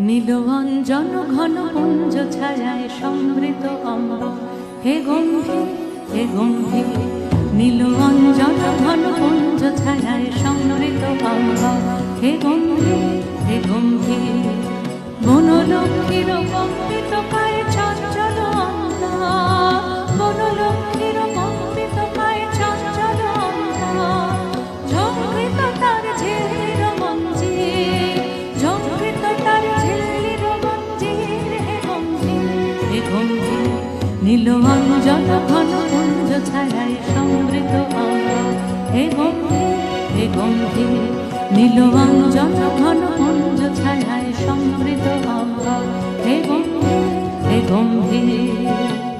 নীল অঞ্জন ঘন পুঞ্জ ছায়ায় সমৃত অম্ব, হে গম্ভীর হে গম্ভীর। নীল অঞ্জন ঘন পুঞ্জ ছায়ায় সমৃত অম্ব, হে গম্ভীর হে গম্ভীর। বনলক্ষ্মীর কম্পিত পায়ে চঞ্চল অম্বা, বনলক্ষ্মীর কম্পিত পায়ে চঞ্চল অম্বা। ঝঙ্কৃত তার ঝিল্লির মঞ্জির, ঝঙ্কৃত তার ঝিল্লির মঞ্জির, হে গম্ভীর হে গম্ভীর। নীল অঞ্জন ঘন পুঞ্জ ছায়ায় সমৃত অম্বা, হে গম্ভীর হে গম্ভীর। নীল অঞ্জন ঘন পুঞ্জ ছায়ায় সমৃত অম্বা, হে গম্ভীর হে গম্ভীর।